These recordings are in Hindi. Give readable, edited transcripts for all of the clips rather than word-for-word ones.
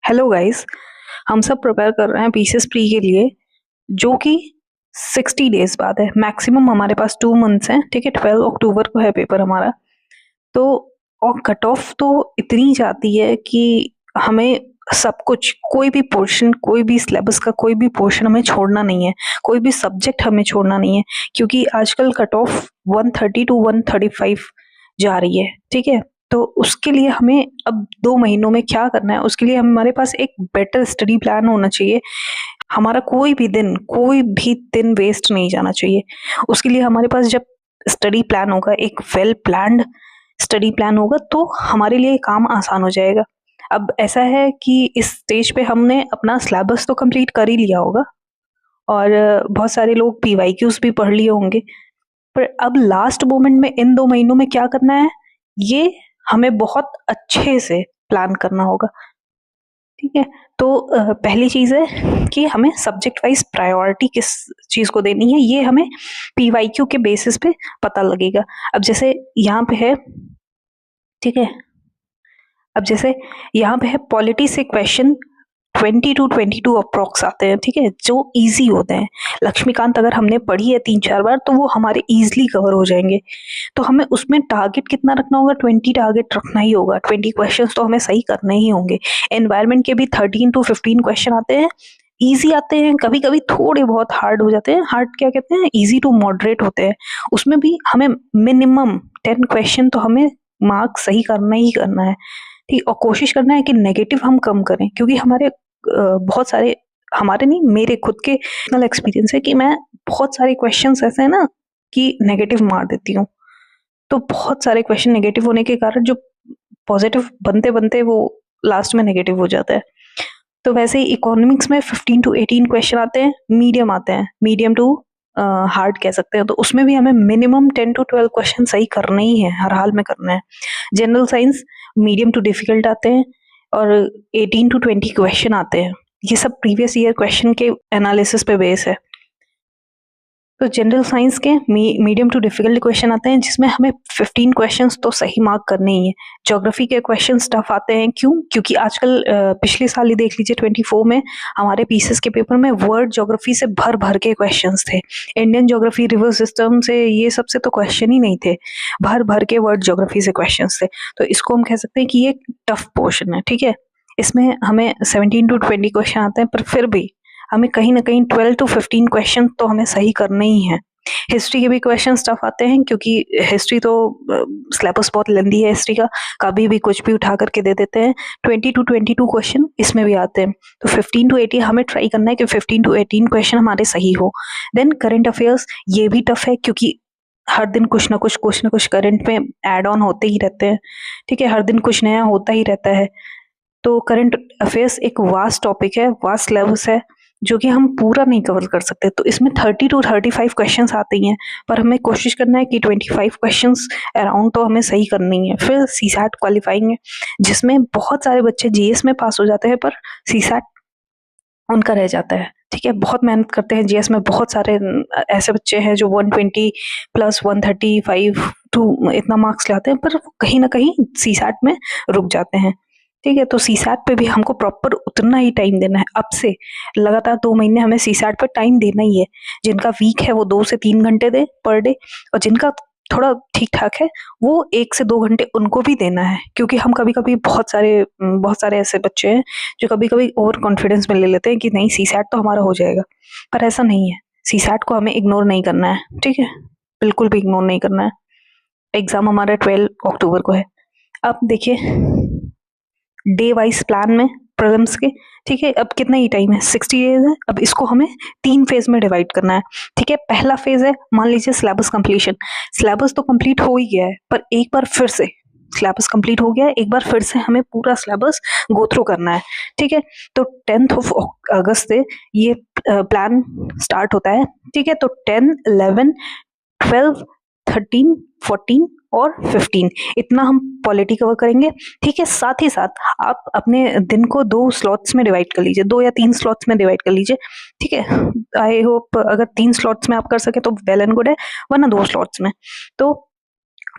Hello guys. हम सब प्रिपेयर कर रहे हैं पीसीएस प्री के लिए, जो कि 60 डेज बाद है। मैक्सिमम हमारे पास 2 मंथ्स हैं, ठीक है। 12 अक्टूबर को है पेपर हमारा। तो और कट ऑफ तो इतनी जाती है कि हमें सब कुछ, कोई भी पोर्शन, कोई भी सिलेबस का कोई भी पोर्शन हमें छोड़ना नहीं है, कोई भी सब्जेक्ट हमें छोड़ना नहीं है, क्योंकि आजकल कट ऑफ 130 टू 135 जा रही है, ठीक है। तो उसके लिए हमें अब 2 महीनों में क्या करना है, उसके लिए हमारे पास एक बेटर स्टडी प्लान होना चाहिए। हमारा कोई भी दिन वेस्ट नहीं जाना चाहिए। उसके लिए हमारे पास जब स्टडी प्लान होगा, एक वेल प्लान्ड स्टडी प्लान होगा, तो हमारे लिए काम आसान हो जाएगा। अब ऐसा है कि इस स्टेज पे हमने अपना सिलेबस तो कंप्लीट कर ही लिया होगा, और बहुत सारे लोग पीवाईक्यूज भी पढ़ लिए होंगे। पर अब लास्ट मोमेंट में इन 2 महीनों में क्या करना है, ये हमें बहुत अच्छे से प्लान करना होगा, ठीक है। तो पहली चीज है कि हमें सब्जेक्ट वाइज प्रायोरिटी किस चीज को देनी है, ये हमें पीवाईक्यू के बेसिस पे पता लगेगा। अब जैसे यहाँ पे है, ठीक है। अब जैसे यहाँ पे है पॉलिटी से क्वेश्चन 20 to 22 अप्रोक्स आते हैं, ठीक है, जो इजी होते हैं। लक्ष्मीकांत अगर हमने पढ़ी है 3-4 बार तो वो हमारे इजीली कवर हो जाएंगे। तो हमें उसमें टारगेट कितना रखना होगा, 20 टारगेट रखना ही होगा। 20 क्वेश्चन तो हमें सही करने ही होंगे। एनवायरमेंट के भी 13 to 15 क्वेश्चन आते हैं, ईजी आते हैं, कभी कभी थोड़े बहुत हार्ड हो जाते हैं। हार्ड क्या कहते हैं, ईजी टू मॉडरेट होते हैं। उसमें भी हमें मिनिमम 10 क्वेश्चन तो हमें मार्क्स सही करना ही करना है, ठीक। और कोशिश करना है कि नेगेटिव हम कम करें, क्योंकि हमारे बहुत सारे, हमारे नहीं, मेरे खुद के पर्सनल एक्सपीरियंस है कि मैं बहुत सारे क्वेश्चंस ऐसे हैं ना कि नेगेटिव मार देती हूँ। तो बहुत सारे क्वेश्चन नेगेटिव होने के कारण जो पॉजिटिव बनते बनते वो लास्ट में नेगेटिव हो जाता है। तो वैसे ही इकोनॉमिक्स में 15 to 18 क्वेश्चन आते हैं, मीडियम आते हैं, मीडियम टू हार्ड कह सकते हैं। तो उसमें भी हमें मिनिमम 10 to 12 क्वेश्चन सही करने ही है, हर हाल में करना है। General science medium to difficult आते हैं, और 18 to 20 क्वेश्चन आते हैं। ये सब प्रीवियस ईयर क्वेश्चन के एनालिसिस पे बेस है। तो जनरल साइंस के मीडियम टू डिफिकल्ट क्वेश्चन आते हैं, जिसमें हमें 15 क्वेश्चंस तो सही मार्क करने ही है। ज्योग्राफी के क्वेश्चन टफ आते हैं, क्यों? क्योंकि आजकल पिछले साल ही देख लीजिए 24 में हमारे पीसीएस के पेपर में वर्ल्ड ज्योग्राफी से भर भर के क्वेश्चंस थे। इंडियन ज्योग्राफी, रिवर सिस्टम से, ये सब से तो क्वेश्चन ही नहीं थे, भर भर के वर्ल्ड ज्योग्राफी से क्वेश्चन थे। तो इसको हम कह सकते हैं कि ये टफ पोर्शन है, ठीक है। इसमें हमें 17 to 20 क्वेश्चन आते हैं, पर फिर भी हमें कहीं ना कहीं 12 to 15 क्वेश्चन तो हमें सही करने ही हैं। हिस्ट्री के भी क्वेश्चन टफ आते हैं, क्योंकि हिस्ट्री तो सिलेबस बहुत लेंदी है हिस्ट्री का, कभी भी कुछ भी उठा करके दे देते हैं। 20 to 22 क्वेश्चन इसमें भी आते हैं। तो 15 to 18 हमें ट्राई करना है कि 15 to 18 क्वेश्चन हमारे सही हो। देन करंट अफेयर्स, ये भी टफ है, क्योंकि हर दिन कुछ ना कुछ करंट में ऐड ऑन होते ही रहते हैं, ठीक है। हर दिन कुछ नया होता ही रहता है। तो करंट अफेयर्स एक वास्ट टॉपिक है, वास्ट सिलेबस है, जो कि हम पूरा नहीं कवर कर सकते। तो इसमें 30 to 35 क्वेश्चंस आते ही हैं, पर हमें कोशिश करना है कि 25 क्वेश्चंस अराउंड तो हमें सही करनी है। फिर सीसैट क्वालिफाइंग है, जिसमें बहुत सारे बच्चे जीएस में पास हो जाते हैं, पर सीसैट उनका रह जाता है, ठीक है। बहुत मेहनत करते हैं जीएस में, बहुत सारे ऐसे बच्चे हैं जो 120 प्लस 135 टू इतना मार्क्स लाते हैं, पर कहीं ना कहीं सीसैट में रुक जाते हैं, ठीक है। तो सीसैट पे भी हमको प्रॉपर उतना ही टाइम देना है। अब से लगातार 2 महीने हमें सीसैट पे टाइम देना ही है। जिनका वीक है वो 2 से 3 घंटे दे पर डे, और जिनका थोड़ा ठीक ठाक है वो 1 से 2 घंटे उनको भी देना है। क्योंकि हम कभी कभी बहुत सारे ऐसे बच्चे हैं जो कभी कभी ओवर कॉन्फिडेंस में ले लेते हैं कि नहीं, सीसैट तो हमारा हो जाएगा, पर ऐसा नहीं है। सीसैट को हमें इग्नोर नहीं करना है, ठीक है, बिल्कुल भी इग्नोर नहीं करना है। एग्जाम हमारा 12 अक्टूबर को है। अब देखिए, डे वाइज प्लान में प्रीलिम्स के, ठीक है। अब कितना ही टाइम है, 60 डेज है। अब इसको हमें 3 फेज में डिवाइड करना है, ठीक है। पहला फेज है, मान लीजिए सिलेबस कंप्लीशन। सिलेबस तो कंप्लीट हो ही गया है, पर एक बार फिर से सिलेबस कंप्लीट हो गया है, एक बार फिर से हमें पूरा सिलेबस गो थ्रू करना है, ठीक है। तो 10 अगस्त से ये प्लान स्टार्ट होता है, ठीक है। तो 10, 11, 12, 13, 14 और 15 इतना हम पॉलिटी कवर करेंगे, ठीक है। साथ ही साथ आप अपने दिन को 2 स्लॉट्स में डिवाइड कर लीजिए, 2 या 3 स्लॉट्स में डिवाइड कर लीजिए, ठीक है। आई होप अगर 3 स्लॉट्स में आप कर सके तो वेल एंड गुड है, वरना 2 स्लॉट्स में। तो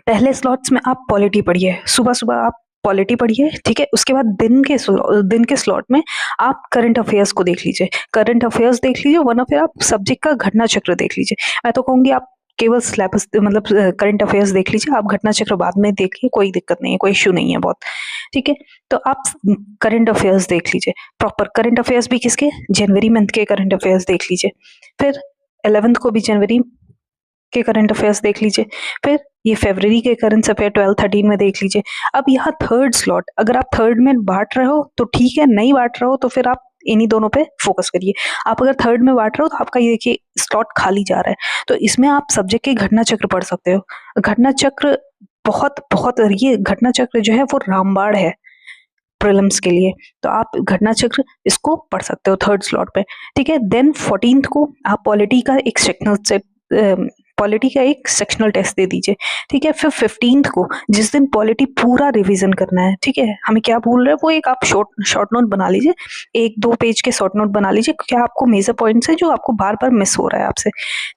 पहले स्लॉट्स में आप पॉलिटी पढ़िए, सुबह सुबह आप पॉलिटी पढ़िए, ठीक है। उसके बाद दिन के स्लॉट में आप करंट अफेयर्स को देख लीजिए, करंट अफेयर्स देख लीजिए, वरना फिर आप सब्जेक्ट का घटना चक्र देख लीजिए। मैं तो कहूँगी आप केवल सिलेबस मतलब करंट अफेयर्स देख लीजिए, आप घटना चक्र बाद में देखिए, कोई दिक्कत नहीं है, कोई इश्यू नहीं है बहुत, ठीक है। तो आप करंट अफेयर्स देख लीजिए, प्रॉपर करंट अफेयर्स भी किसके, जनवरी मंथ के करंट अफेयर्स देख लीजिए, फिर 11th को भी जनवरी के करंट अफेयर्स देख लीजिए, फिर ये फरवरी के करंट अफेयर 12-13 में देख लीजिए। अब यहाँ थर्ड स्लॉट, अगर आप थर्ड में बांट रहे हो तो ठीक है, नहीं बांट रहे हो तो फिर आप इन्हीं दोनों पे फोकस करिए। आप अगर थर्ड में बांट रहे हो तो आपका ये देखिए स्लॉट खाली जा रहा है, तो इसमें आप सब्जेक्ट के घटना चक्र पढ़ सकते हो। घटना चक्र बहुत बहुत, ये घटना चक्र जो है वो रामबाण है प्रीलिम्स के लिए, तो आप घटना चक्र इसको पढ़ सकते हो थर्ड स्लॉट पे, ठीक है। देन 14th को आप पॉलिटी का एक सेक्शनल टेस्ट दे दीजिए, ठीक है। फिर 15th को, जिस दिन पॉलिटी पूरा रिवीजन करना है, ठीक है, हमें क्या भूल रहे हैं वो एक आप शॉर्ट नोट बना लीजिए, 1-2 पेज के शॉर्ट नोट बना लीजिए, क्या आपको मेजर पॉइंट्स है जो आपको बार बार मिस हो रहा है आपसे,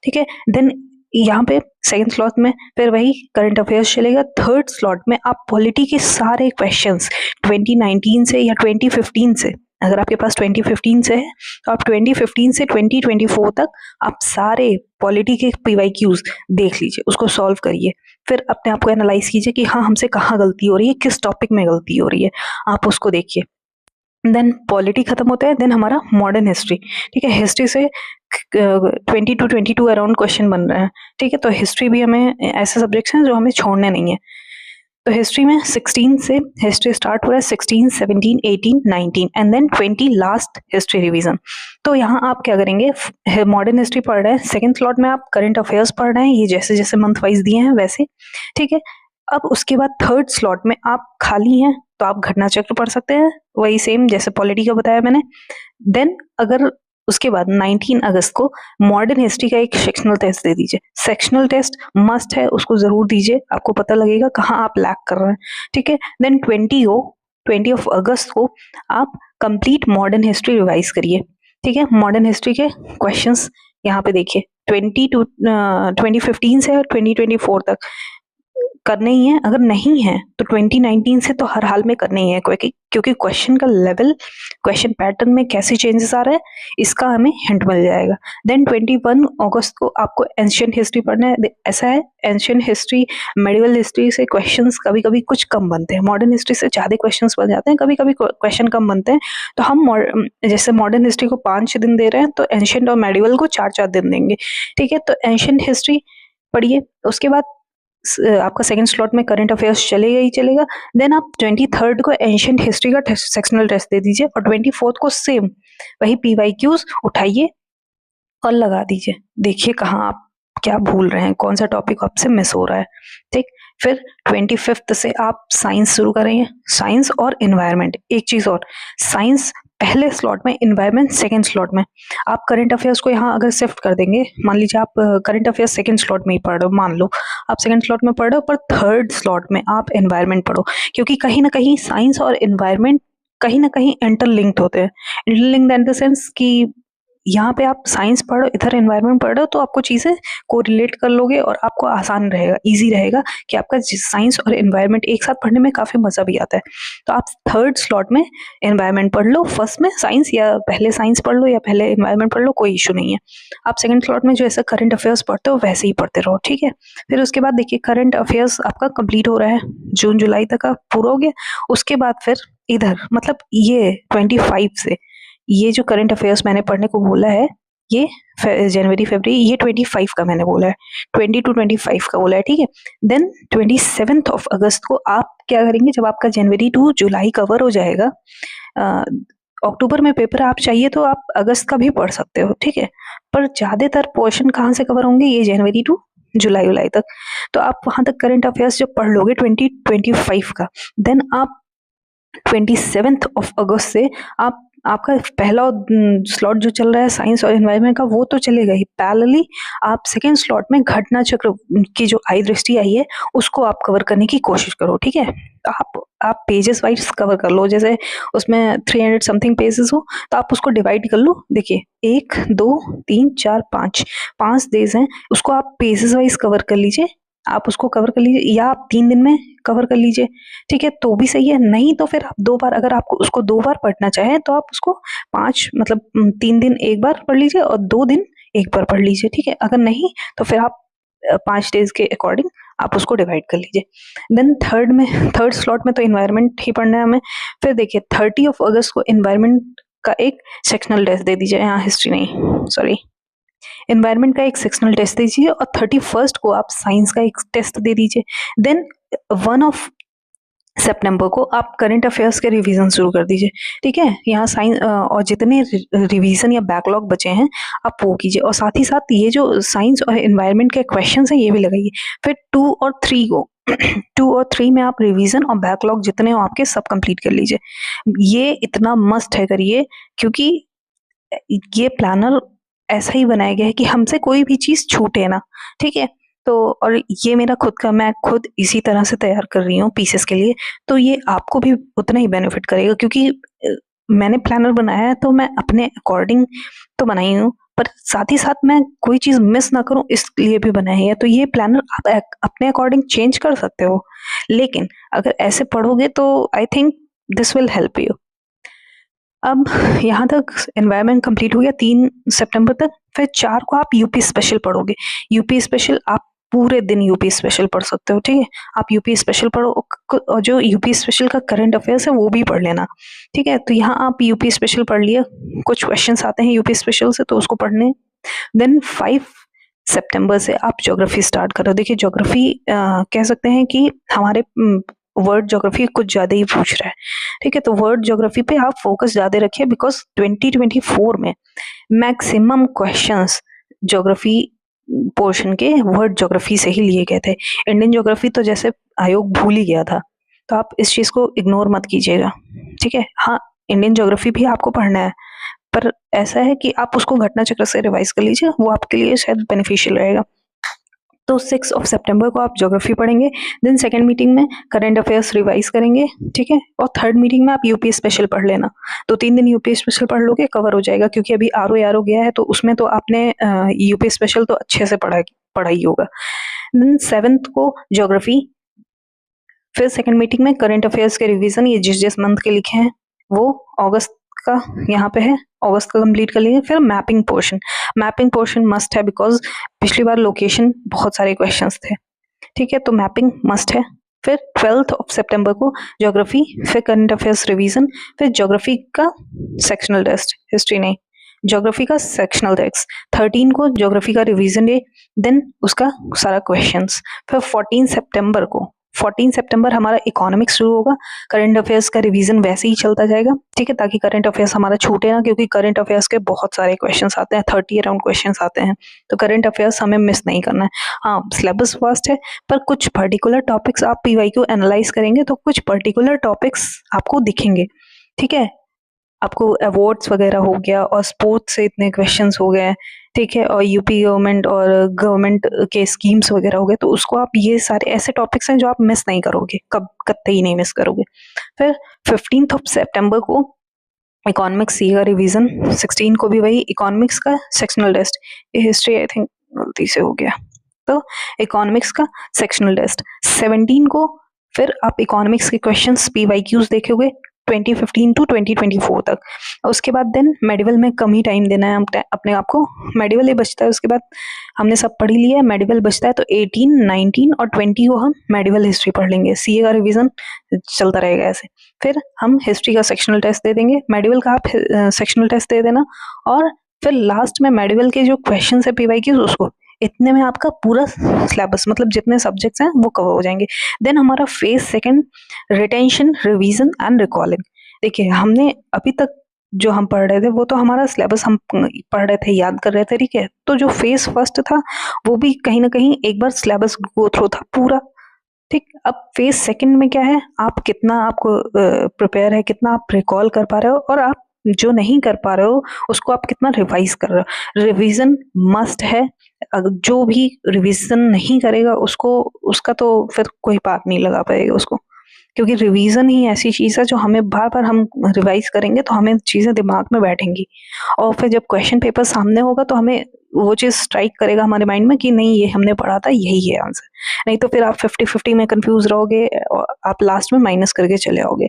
ठीक है। देन यहाँ पे सेकंड स्लॉट में फिर वही करंट अफेयर्स चलेगा। थर्ड स्लॉट में आप पॉलिटी के सारे क्वेश्चंस 2019 से या 2015 से, अगर आपके पास 2015 से है तो आप 2015 से 2024 तक आप सारे पॉलिटी के PYQs देख लीजिए, उसको सॉल्व करिए, फिर अपने आप को एनालाइज कीजिए कि हाँ हमसे कहाँ गलती हो रही है, किस टॉपिक में गलती हो रही है, आप उसको देखिए। देन पॉलिटी खत्म होता है, देन हमारा मॉडर्न हिस्ट्री, ठीक है। हिस्ट्री से 22 अराउंड क्वेश्चन बन रहे हैं, ठीक है। तो हिस्ट्री भी हमें, ऐसे सब्जेक्ट्स हैं जो हमें छोड़ने नहीं है। तो हिस्ट्री में 16 से हिस्ट्री स्टार्ट हो रहा है, 16, 17, 18, 19 and then 20 last history revision. तो यहाँ आप क्या करेंगे, मॉडर्न हिस्ट्री पढ़ रहे हैं, सेकंड स्लॉट में आप करंट अफेयर्स पढ़ रहे हैं, ये जैसे जैसे मंथ वाइज दिए हैं वैसे, ठीक है। अब उसके बाद थर्ड स्लॉट में आप खाली हैं तो आप घटना चक्र पढ़ सकते हैं, वही सेम जैसे पॉलिटी का बताया मैंने। देन अगर उसके बाद 19 अगस्त को मॉडर्न हिस्ट्री का एक सेक्शनल टेस्ट दे दीजिए, सेक्शनल टेस्ट मस्ट है, उसको जरूर दीजिए, आपको पता लगेगा कहाँ आप लैक कर रहे हैं, ठीक है। देन 20 ऑफ अगस्त को आप कंप्लीट मॉडर्न हिस्ट्री रिवाइज करिए, ठीक है। मॉडर्न हिस्ट्री के क्वेश्चंस यहाँ पे देखिए, 2015 से 2024 तक करने ही है, अगर नहीं है तो 2019 से तो हर हाल में करने ही है, क्योंकि क्वेश्चन का लेवल, क्वेश्चन पैटर्न में कैसे चेंजेस आ रहे हैं इसका हमें हिंट मिल जाएगा। देन 21 अगस्त को आपको एंशिएंट हिस्ट्री पढ़ना है। ऐसा है, एंशिएंट हिस्ट्री, मेडिवल हिस्ट्री से क्वेश्चंस कभी कभी कुछ कम बनते हैं, मॉडर्न हिस्ट्री से ज्यादा क्वेश्चंस बन जाते हैं, कभी कभी क्वेश्चन कम बनते हैं। तो हम जैसे मॉडर्न हिस्ट्री को 5 दिन दे रहे हैं तो एंशिएंट और मेडिवल को 4-4 दिन देंगे, ठीक है। तो एंशिएंट हिस्ट्री पढ़िए, उसके बाद आपका सेकंड स्लॉट में करंट अफेयर्स चलेगा ही चलेगा। देन आप 23rd को एंशिएंट हिस्ट्री का सेक्शनल टेस्ट दे दीजिए और 24th को सेम वही PYQs उठाइए और लगा दीजिए, देखिए कहाँ आप क्या भूल रहे हैं, कौन सा टॉपिक आपसे मिस हो रहा है, ठीक। फिर 25th से आप साइंस शुरू करेंगे, साइंस और एनवायरनमेंट। एक चीज और, साइंस पहले स्लॉट में, एनवायरनमेंट सेकंड स्लॉट में। आप करंट अफेयर्स को यहाँ अगर शिफ्ट कर देंगे, मान लीजिए आप करंट अफेयर्स सेकंड स्लॉट में ही पढ़ रहे हो, मान लो आप सेकंड स्लॉट में पढ़ रहे हो पर थर्ड स्लॉट में आप एनवायरनमेंट पढ़ो, क्योंकि कहीं ना कहीं साइंस और एनवायरनमेंट कहीं ना कहीं इंटरलिंक्ड होते हैं। इंटरलिंक्ड इन द सेंस कि यहाँ पे आप साइंस पढ़ो, इधर एनवायरनमेंट पढ़ रहे हो, तो आपको चीजें कोरिलेट कर लोगे और आपको आसान रहेगा, इजी रहेगा कि आपका साइंस और एनवायरनमेंट एक साथ पढ़ने में काफी मजा भी आता है। तो आप थर्ड स्लॉट में एनवायरनमेंट पढ़ लो, फर्स्ट में साइंस, या पहले साइंस पढ़ लो या पहले एनवायरनमेंट पढ़ लो, कोई इशू नहीं है। आप सेकंड स्लॉट में जो ऐसा करंट अफेयर्स पढ़ते हो वैसे ही पढ़ते रहो, ठीक है। फिर उसके बाद देखिए करंट अफेयर्स आपका कंप्लीट हो रहा है, जून जुलाई तक का पूरा हो गया। उसके बाद फिर इधर मतलब ये 25 से, ये जो करंट अफेयर्स मैंने पढ़ने को बोला है, ये जनवरी फरवरी, ये 25 का मैंने बोला है, 20 to 25 का बोला है, ठीक है। देन 27 ऑफ अगस्त को आप क्या करेंगे, जब आपका जनवरी टू जुलाई कवर हो जाएगा, अक्टूबर में पेपर आप चाहिए तो आप अगस्त का भी पढ़ सकते हो, ठीक है। पर ज्यादातर पोर्शन कहाँ से कवर होंगे, ये जनवरी टू जुलाई तक। तो आप वहां तक करंट अफेयर्स जब पढ़ लोगे 2025 का, देन आप 27 ऑफ अगस्त से आप, आपका पहला स्लॉट जो चल रहा है साइंस और एनवायरनमेंट का वो तो चलेगा ही, पैरेलली आप सेकेंड स्लॉट में घटना चक्र की जो आई दृष्टि आई है उसको आप कवर करने की कोशिश करो, ठीक है। आप पेजेस वाइज कवर कर लो, जैसे उसमें 300 समथिंग पेजेस हो तो आप उसको डिवाइड कर लो। देखिए 1, 2, 3, 4, 5 डेज हैं, उसको आप पेजेस वाइज कवर कर लीजिए, आप उसको कवर कर लीजिए, या आप 3 दिन में कवर कर लीजिए, ठीक है, तो भी सही है। नहीं तो फिर आप 2 बार, अगर आपको उसको 2 बार पढ़ना चाहें तो आप उसको 5 मतलब 3 दिन 1 बार पढ़ लीजिए और 2 दिन 1 बार पढ़ लीजिए, ठीक है। अगर नहीं तो फिर आप 5 डेज़ के अकॉर्डिंग आप उसको डिवाइड कर लीजिए। देन थर्ड स्लॉट में तो एनवायरनमेंट ही पढ़ना है हमें। फिर देखिए 30 ऑफ अगस्त को एनवायरनमेंट का एक सेक्शनल टेस्ट दे दीजिए, यहाँ हिस्ट्री नहीं, सॉरी, एनवायरनमेंट का एक सेक्शनल टेस्ट दे दीजिए और 31st को आप साइंस का एक टेस्ट दे दीजिए। देन 1 ऑफ सितंबर को आप करंट अफेयर्स के रिवीजन शुरू कर दीजिए, ठीक है। यहाँ साइंस और जितने रिवीजन या बैकलॉग बचे हैं आप वो कीजिए, और साथ ही साथ ये जो साइंस और एनवायरनमेंट के क्वेश्चंस हैं ये भी लगाइए। फिर 2 और 3 को 2 और 3 में आप रिवीजन और बैकलॉग जितने हो आपके सब कंप्लीट कर लीजिए। ये इतना मस्ट है करिए, क्योंकि ये प्लानर ऐसा ही बनाया गया है कि हमसे कोई भी चीज़ छूटे ना, ठीक है। तो और ये मेरा खुद का, मैं खुद इसी तरह से तैयार कर रही हूँ पीसेस के लिए, तो ये आपको भी उतना ही बेनिफिट करेगा, क्योंकि मैंने प्लानर बनाया है तो मैं अपने अकॉर्डिंग तो बनाई हूँ, पर साथ ही साथ मैं कोई चीज़ मिस ना करूँ इसलिए भी बनाई है। तो ये प्लानर आप अपने अकॉर्डिंग चेंज कर सकते हो, लेकिन अगर ऐसे पढ़ोगे तो I think this will help you. अब यहाँ तक एनवायरनमेंट कंप्लीट हो गया 3 सितंबर तक। फिर 4 को आप यूपी स्पेशल पढ़ोगे। यूपी स्पेशल आप पूरे दिन यूपी स्पेशल पढ़ सकते हो, ठीक है। आप यूपी स्पेशल पढ़ो और जो यूपी स्पेशल का करंट अफेयर्स है वो भी पढ़ लेना, ठीक है। तो यहाँ आप यूपी स्पेशल पढ़ लिया, कुछ क्वेश्चंस आते हैं यूपी स्पेशल से तो उसको पढ़ने। देन 5 सितंबर से आप ज्योग्राफी स्टार्ट करो। देखिए ज्योग्राफी कह सकते हैं कि हमारे वर्ड ज्योग्राफी कुछ ज़्यादा ही पूछ रहा है, ठीक है। तो वर्ड ज्योग्राफी पे आप फोकस ज़्यादा रखिए, बिकॉज 2024 में मैक्सिमम क्वेश्चंस ज्योग्राफी पोर्शन के वर्ड ज्योग्राफी से ही लिए गए थे। इंडियन ज्योग्राफी तो जैसे आयोग भूल ही गया था, तो आप इस चीज़ को इग्नोर मत कीजिएगा, ठीक है। हाँ, इंडियन ज्योग्राफी भी आपको पढ़ना है, पर ऐसा है कि आप उसको घटना चक्र से रिवाइज कर लीजिए, वो आपके लिए शायद बेनिफिशियल रहेगा। तो 6 ऑफ सितंबर को आप ज्योग्राफी पढ़ेंगे। देन सेकंड मीटिंग में करंट अफेयर्स रिवाइज करेंगे, ठीक है। और थर्ड मीटिंग में आप यूपी स्पेशल पढ़ लेना। तो 3 दिन यूपी स्पेशल पढ़ लोगे, कवर हो जाएगा, क्योंकि अभी आर ओ गया है तो उसमें तो आपने यूपी स्पेशल तो अच्छे से पढ़ा ही होगा। देन 7th को ज्योग्राफी। फिर सेकंड मीटिंग में करंट अफेयर्स के रिवीजन, ये जिस मंथ के लिखे हैं वो अगस्त का यहाँ पे है, अगस्त का कंप्लीट कर लेंगे। फिर मैपिंग पोर्शन मस्ट है, बिकॉज पिछली बार लोकेशन बहुत सारे क्वेश्चंस थे, ठीक है। तो मैपिंग मस्ट है। फिर 12th ऑफ सितंबर को ज्योग्राफी, फिर करंट अफेयर्स रिवीजन, फिर ज्योग्राफी का सेक्शनल टेस्ट, हिस्ट्री नहीं, ज्योग्राफी का सेक्शनल टेस्ट। 13 को ज्योग्राफी का रिवीजन डे, देन उसका सारा क्वेश्चंस। फिर 14 सितंबर हमारा इकोनॉमिक्स शुरू होगा। करंट अफेयर्स का रिवीजन वैसे ही चलता जाएगा, ठीक है, ताकि करंट अफेयर्स हमारा छूटे ना, क्योंकि करंट अफेयर्स के बहुत सारे क्वेश्चंस आते हैं, 30 अराउंड क्वेश्चंस आते हैं, तो करंट अफेयर्स हमें मिस नहीं करना है। हाँ, सिलेबस वास्ट है, पर कुछ पर्टिकुलर टॉपिक्स आप पीवाईक्यू एनालाइज करेंगे तो कुछ पर्टिकुलर टॉपिक्स आपको दिखेंगे, ठीक है। आपको अवार्ड्स वगैरह हो गया और स्पोर्ट्स से इतने क्वेश्चंस हो गए, ठीक है, और यूपी गवर्नमेंट और गवर्नमेंट के स्कीम्स वगैरह हो गए, तो उसको आप, ये सारे ऐसे टॉपिक्स हैं जो आप मिस नहीं करोगे, कतई नहीं मिस करोगे। फिर 15th ऑफ सितंबर को इकोनॉमिक्स सी का रिवीजन। 16 को भी वही इकोनॉमिक्स का sectional test. History I think गलती से हो गया, तो इकोनॉमिक्स का सेक्शनल टेस्ट। 17 को फिर आप इकोनॉमिक्स के क्वेश्चंस पीवाईक्यूज देखोगे 2015 टू 2024 तक। उसके बाद देन मेडिवल में कम ही टाइम देना है अपने आप को, मेडिवल ही बचता है। उसके बाद हमने सब पढ़ ही लिया है, मेडिवल बचता है, तो 18, 19 और 20 को हम मेडिवल हिस्ट्री पढ़ लेंगे। सीए का रिवीजन चलता रहेगा ऐसे। फिर हम हिस्ट्री का सेक्शनल टेस्ट दे देंगे, मेडिवल का आप सेक्शनल टेस्ट दे देना, और फिर लास्ट में मेडिवल के जो क्वेश्चन है पीवाईक्यूज उसको, इतने में आपका पूरा सिलेबस मतलब जितने सब्जेक्ट्स हैं वो कवर हो जाएंगे। देन हमारा phase second, retention, revision and recalling. देखिए हमने अभी तक जो हम पढ़ रहे थे वो तो हमारा सिलेबस हम पढ़ रहे थे, याद कर रहे थे, ठीक है। तो जो फेज फर्स्ट था वो भी कहीं ना कहीं एक बार सिलेबस गो थ्रू था पूरा, ठीक। अब फेज सेकंड में क्या है, आप कितना आपको प्रिपेयर है, कितना आप रिकॉल कर पा रहे हो, और आप जो नहीं कर पा रहे हो उसको आप कितना रिवाइज कर रहे हो। रिवीजन मस्ट है, जो भी रिवीजन नहीं करेगा उसको, उसका तो फिर कोई पार नहीं लगा पाएगा उसको, क्योंकि रिवीजन ही ऐसी चीज़ है जो हमें बार बार हम रिवाइज करेंगे तो हमें चीज़ें दिमाग में बैठेंगी, और फिर जब क्वेश्चन पेपर सामने होगा तो हमें वो चीज़ स्ट्राइक करेगा हमारे माइंड में कि नहीं, ये हमने पढ़ा था, यही है आंसर। नहीं तो फिर आप 50-50 में कंफ्यूज रहोगे और आप लास्ट में माइनस करके चले आओगे।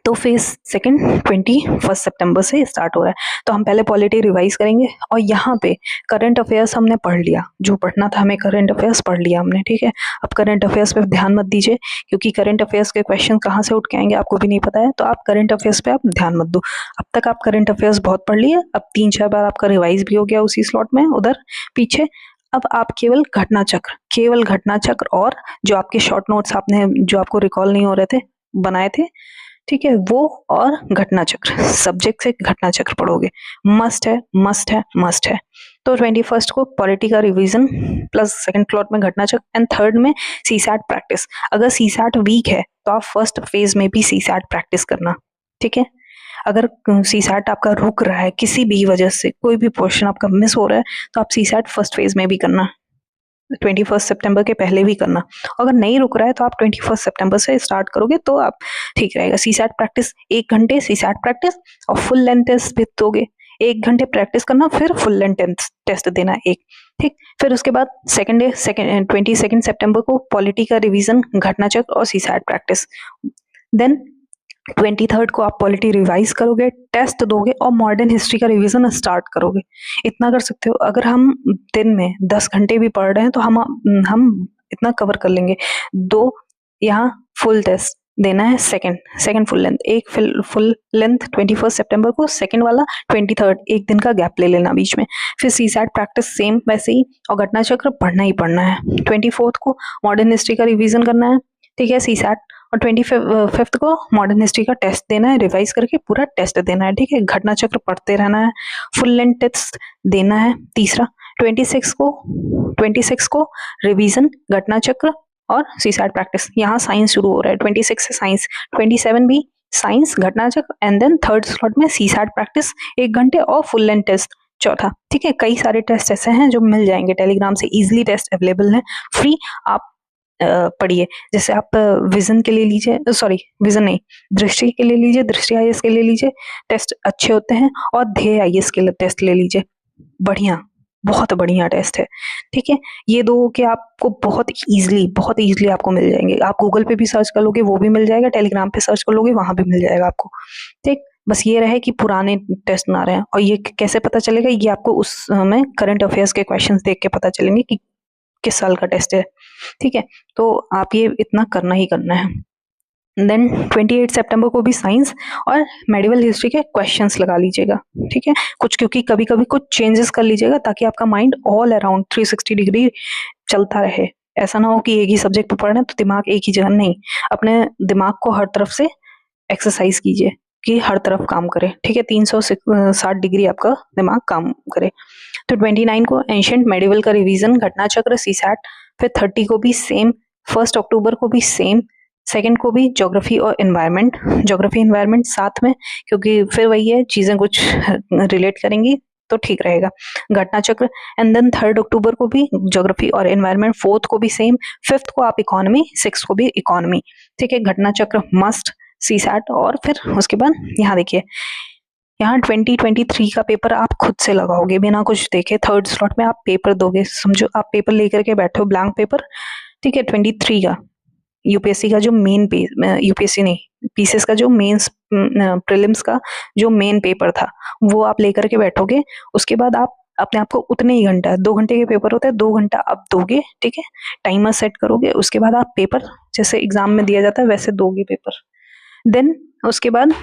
तो फेज सेकंड 21 सितंबर से स्टार्ट हो रहा है। तो हम पहले पॉलिटी रिवाइज करेंगे, और यहाँ पे करंट अफेयर्स हमने पढ़ लिया, जो पढ़ना था हमें करंट अफेयर्स पढ़ लिया हमने, ठीक है। अब करंट अफेयर्स पे ध्यान मत दीजिए, क्योंकि करंट अफेयर्स के क्वेश्चन कहाँ से उठ के आएंगे आपको भी नहीं पता है, तो आप करंट अफेयर्स पे आप ध्यान मत दो। अब तक आप करंट अफेयर्स बहुत पढ़ लिए, अब 3-4 बार आपका रिवाइज भी हो गया उसी स्लॉट में उधर पीछे। अब आप केवल घटना चक्र और जो आपके शॉर्ट नोट्स आपने जो आपको रिकॉल नहीं हो रहे थे बनाए थे, ठीक है, वो और घटना चक्र, सब्जेक्ट से घटना चक्र पढ़ोगे। मस्ट है, मस्ट है, मस्ट है। तो 21 को पॉलिटी का रिवीजन प्लस सेकंड स्लॉट में घटना चक्र एंड थर्ड में सीसैट प्रैक्टिस। अगर सीसैट वीक है तो आप फर्स्ट फेज में भी सीसैट प्रैक्टिस करना, ठीक है। अगर सीसैट आपका रुक रहा है किसी भी वजह से, कोई भी पोर्शन आपका मिस हो रहा है, तो आप सीसैट फर्स्ट फेज में भी करना, 21 सितंबर के पहले भी करना। अगर नहीं रुक रहा है तो आप 21 सितंबर से स्टार्ट करोगे तो आप ठीक रहेगा। सीसैट प्रैक्टिस 1 घंटे सीसैट प्रैक्टिस, और फुल लेंथ टेस्ट भी दोगे। 1 घंटे प्रैक्टिस करना, फिर फुल लेंथ टेस्ट देना एक, ठीक। फिर उसके बाद सेकंड डे 22 सितंबर को पॉलिटी का रिवीजन, घटना चक्र और सीसैट प्रैक्टिस। देन 23 को आप पॉलिटी रिवाइज करोगे, टेस्ट दोगे और मॉडर्न हिस्ट्री का रिवीजन स्टार्ट करोगे। इतना कर सकते हो। अगर हम दिन में 10 घंटे भी पढ़ रहे हैं तो हम इतना कवर कर लेंगे। 2 यहाँ फुल टेस्ट देना है, सेकंड फुल लेंथ, एक फुल लेंथ 21 सितंबर को, सेकंड वाला 23, एक दिन का गैप ले लेना बीच में। फिर सीसैट प्रैक्टिस सेम वैसे ही, और घटना चक्र पढ़ना ही पढ़ना है। 24 को मॉडर्न हिस्ट्री का रिवीजन करना है, ठीक है, सीसैट। और 25 को मॉडर्न हिस्ट्री का टेस्ट देना है, रिवाइज करके पूरा टेस्ट देना है, ठीक है। घटना चक्र पढ़ते रहना है, फुल लेंथ टेस्ट देना है तीसरा। 26 को रिवीजन, घटना चक्र और सीसैट प्रैक्टिस। यहाँ साइंस शुरू हो रहा है, 26 से साइंस, 27 भी साइंस, घटना चक्र एंड देन थर्ड स्लॉट में सीसैट प्रैक्टिस 1 घंटे और फुल लेंथ टेस्ट चौथा, ठीक है। कई सारे टेस्ट ऐसे हैं जो मिल जाएंगे टेलीग्राम से, इजिली टेस्ट अवेलेबल है, फ्री। आप पढ़िए। जैसे आप विजन के लिए लीजिए, सॉरी विजन नहीं, दृष्टि के लिए लीजिए, दृष्टि आईएएस के लिए लीजिए, टेस्ट अच्छे होते हैं। और ध्येय आईएएस के लिए टेस्ट ले लीजिए, बढ़िया, बहुत बढ़िया टेस्ट है, ठीक है। ये दो के आपको बहुत इजीली आपको मिल जाएंगे। आप गूगल पे भी सर्च कर लोगे वो भी मिल जाएगा, टेलीग्राम पे सर्च कर लोगे वहां भी मिल जाएगा आपको, ठीक। बस ये रहे कि पुराने टेस्ट ना रहे। और ये कैसे पता चलेगा, ये आपको उस में करंट अफेयर्स के क्वेश्चंस देख के पता चलेंगे कि किस साल का टेस्ट है, ठीक है। तो आप ये इतना करना ही करना है। देन 28 सितंबर को भी साइंस और मेडिवल हिस्ट्री के क्वेश्चंस लगा लीजिएगा, ठीक है। कुछ क्योंकि कभी कभी कुछ चेंजेस कर लीजिएगा ताकि आपका माइंड ऑल अराउंड 360 डिग्री चलता रहे। ऐसा ना हो कि एक ही सब्जेक्ट पे पढ़ रहे हैं तो दिमाग एक ही जगह, नहीं। अपने दिमाग को हर तरफ से एक्सरसाइज कीजिए कि हर तरफ काम करे, ठीक है। 360 डिग्री आपका दिमाग काम करे। तो 29 को एंशिएंट मेडिवल का रिवीजन, घटना चक्र, सीसैट। फिर 30 को भी सेम, 1 अक्टूबर को भी सेम, सेकंड को भी ज्योग्राफी और एनवायरनमेंट साथ में, क्योंकि फिर वही है, चीजें कुछ रिलेट करेंगी तो ठीक रहेगा। घटना चक्र एंड देन 3 अक्टूबर को भी ज्योग्राफी और एनवायरनमेंट, 4 को भी सेम, 5 को आप इकोनॉमी, 6 को भी इकोनॉमी, ठीक है। घटना चक्र मस्ट, सीसैट। और फिर उसके बाद यहाँ देखिए, यहाँ 2023 का पेपर आप खुद से लगाओगे बिना कुछ देखे। थर्ड स्लॉट में आप पेपर दोगे, समझो आप पेपर लेकर के बैठे हो, ब्लैंक पेपर, ठीक है। 23 का यूपीएससी का जो मेन यूपीएससी नहीं, पीसीएस का जो मेंस प्रीलिम्स का जो मेन पेपर था वो आप लेकर के बैठोगे। उसके बाद आप अपने आप को उतने ही घंटा, 2 घंटे के पेपर होते हैं, 2 घंटा आप दोगे, ठीक है। टाइमर सेट करोगे, उसके बाद आप पेपर जैसे एग्जाम में दिया जाता है वैसे दोगे पेपर। देन उसके बाद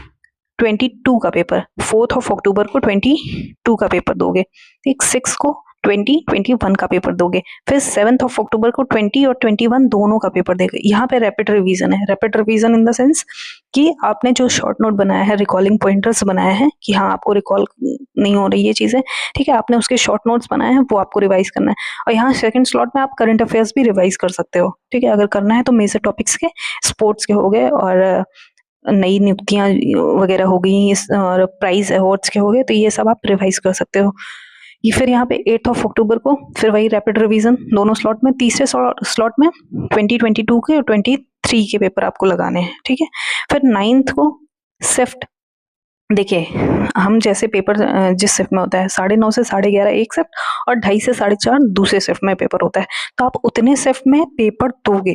22 का पेपर, 4 अक्टूबर को 22 का पेपर दोगे, ठीक। 6 को 21 का पेपर दोगे। फिर 7 अक्टूबर को 20 और 21 दोनों का पेपर देगे। यहाँ पे रैपिड रिवीजन है, rapid revision in the sense कि आपने जो शॉर्ट नोट बनाया है, रिकॉलिंग पॉइंटर्स बनाया है कि हाँ आपको रिकॉल नहीं हो रही ये चीजें, ठीक है, आपने उसके शॉर्ट नोट्स बनाए हैं, वो आपको रिवाइज करना है। और यहाँ सेकंड स्लॉट में आप करंट अफेयर्स भी रिवाइज कर सकते हो, ठीक है। अगर करना है तो मेजर टॉपिक्स के, स्पोर्ट्स के हो गए, और नई नियुक्तियां वगैरह हो गई, और प्राइज अवार्ड्स के हो गए, तो ये सब आप रिवाइज कर सकते हो। ये फिर यहाँ पे 8 अक्टूबर को फिर वही रैपिड रिवीजन दोनों स्लॉट में, तीसरे स्लॉट में 2022 के और 23 के पेपर आपको लगाने हैं, ठीक है। फिर 9th को शिफ्ट, देखिए हम जैसे पेपर जिस शिफ्ट में होता है 9:30 से 11:30 एक शिफ्ट और 2:30 से 4:30 दूसरे शिफ्ट में पेपर होता है, तो आप उतने शिफ्ट में पेपर दोगे,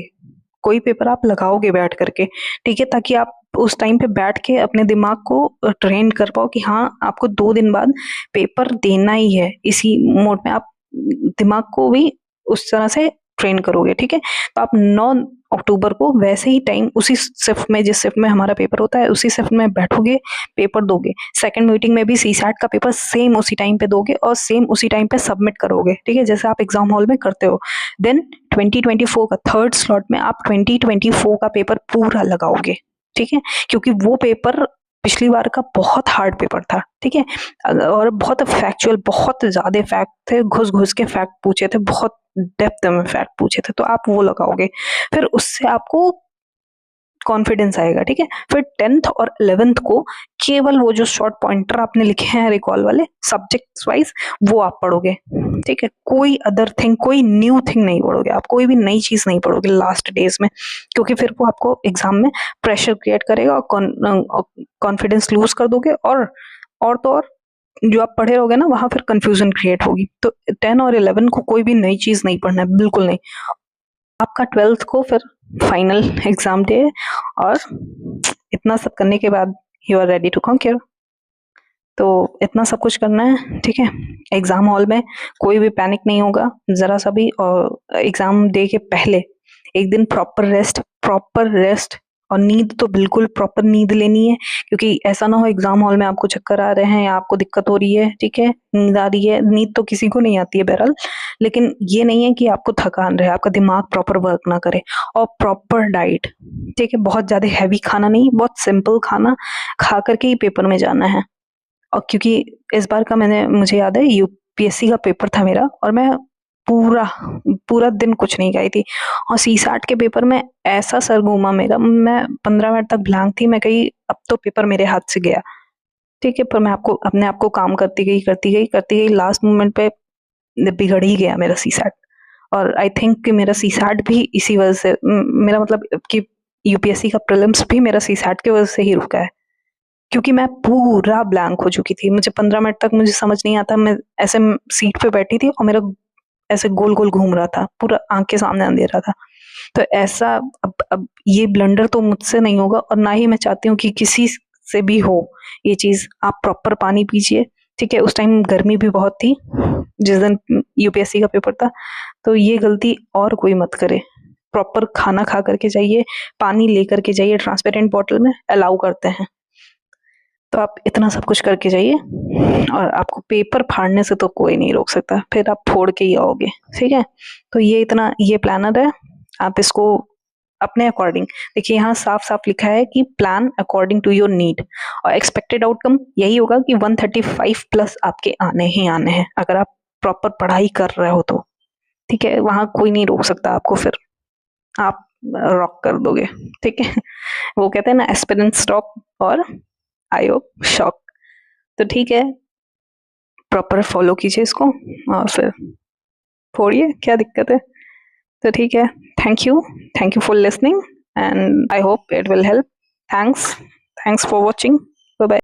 कोई पेपर आप लगाओगे बैठ करके, ठीक है, ताकि आप उस टाइम पे बैठ के अपने दिमाग को ट्रेन कर पाओ कि हाँ आपको 2 दिन बाद पेपर देना ही है। इसी मोड में आप दिमाग को भी उस तरह से ट्रेन करोगे, ठीक है। तो आप 9 अक्टूबर को वैसे ही टाइम उसी शिफ्ट में, जिस शिफ्ट में हमारा पेपर होता है उसी शिफ्ट में बैठोगे, पेपर दोगे। सेकंड मीटिंग में भी सीसैट का पेपर सेम उसी टाइम पे दोगे और सेम उसी टाइम पे सबमिट करोगे, ठीक है, जैसे आप एग्जाम हॉल में करते हो। देन 2024 का थर्ड स्लॉट में आप 2024 का पेपर पूरा लगाओगे, ठीक है, क्योंकि वो पेपर पिछली बार का बहुत हार्ड पेपर था, ठीक है, और बहुत फैक्चुअल, बहुत ज्यादा फैक्ट थे, घुस घुस के फैक्ट पूछे थे, बहुत डेप्थ में फैक्ट पूछे थे, तो आप वो लगाओगे, फिर उससे आपको कॉन्फिडेंस आएगा, ठीक है। फिर 10th और 11th को केवल वो जो शॉर्ट पॉइंटर आपने लिखे हैं रिकॉल वाले सब्जेक्ट वाइज वो आप पढ़ोगे, ठीक है, कोई अदर थिंग, कोई न्यू थिंग नहीं पढ़ोगे आप, कोई भी नई चीज नहीं पढ़ोगे लास्ट डेज में, क्योंकि फिर वो आपको एग्जाम में प्रेशर क्रिएट करेगा और कॉन्फिडेंस लूज कर दोगे, और तो और जो आप पढ़े रहोगे ना वहां फिर कंफ्यूजन क्रिएट होगी। तो 10 और 11 को कोई भी नई चीज नहीं पढ़ना है, बिल्कुल नहीं। आपका 12th को फिर फाइनल एग्जाम डे है, और इतना सब करने के बाद you are ready to conquer. तो इतना सब कुछ करना है, ठीक है। एग्जाम हॉल में कोई भी पैनिक नहीं होगा जरा सा भी, और एग्जाम डे के पहले एक दिन प्रॉपर रेस्ट और नींद तो बिल्कुल प्रॉपर नींद लेनी है, क्योंकि ऐसा ना हो एग्जाम हॉल में आपको चक्कर आ रहे हैं या आपको दिक्कत हो रही है, ठीक है, नींद आ रही है, नींद तो किसी को नहीं आती है बहरहाल, लेकिन ये नहीं है कि आपको थकान रहे, आपका दिमाग प्रॉपर वर्क ना करे। और प्रॉपर डाइट, ठीक है, बहुत ज्यादा हैवी खाना नहीं, बहुत सिंपल खाना खा करके ही पेपर में जाना है। और क्योंकि इस बार का मुझे याद है यूपीएससी का पेपर था मेरा, और मैं पूरा पूरा दिन कुछ नहीं खाई थी, और सीसैट के पेपर में ऐसा सर घूमा मेरा, मैं 15 मिनट तक ब्लैंक थी, मैं कही अब तो पेपर मेरे हाथ से गया, ठीक है, पर मैं अपने आप को काम करती गई, लास्ट मोमेंट पे बिगड़ ही गया मेरा सीसैट। और आई थिंक कि मेरा सीसैट भी इसी वजह से, मेरा मतलब कि यूपीएससी का प्रीलिम्स भी मेरा सीसैट की वजह से ही रुका है, क्योंकि मैं पूरा ब्लैंक हो चुकी थी। मुझे 15 मिनट तक मुझे समझ नहीं आता, मैं ऐसे सीट पे बैठी थी और मेरा ऐसे गोल गोल घूम रहा था, पूरा आंख के सामने अंधेरा था। तो ऐसा अब ये ब्लंडर तो मुझसे नहीं होगा, और ना ही मैं चाहती हूँ कि किसी से भी हो ये चीज। आप प्रॉपर पानी पीजिए, ठीक है, उस टाइम गर्मी भी बहुत थी जिस दिन यूपीएससी का पेपर था, तो ये गलती और कोई मत करे। प्रॉपर खाना खा करके जाइए, पानी लेकर के जाइए, ट्रांसपेरेंट बॉटल में अलाउ करते हैं, तो आप इतना सब कुछ करके जाइए, और आपको पेपर फाड़ने से तो कोई नहीं रोक सकता, फिर आप फोड़ के ही आओगे, ठीक है। तो ये प्लानर है, आप इसको अपने अकॉर्डिंग देखिए, यहाँ साफ साफ लिखा है कि plan according to your need, और एक्सपेक्टेड आउटकम यही होगा कि 135 प्लस आपके आने ही आने हैं, अगर आप प्रॉपर पढ़ाई कर रहे हो तो, ठीक है, वहां कोई नहीं रोक सकता आपको, फिर आप रॉक कर दोगे, ठीक है। वो कहते हैं ना, एस्पिरेंट स्टॉक और आयो शॉक। तो ठीक है, प्रॉपर फॉलो कीजिए इसको, और फिर फोड़िए, क्या दिक्कत है। तो ठीक है, thank you for listening, and I hope it will help. Thanks for watching.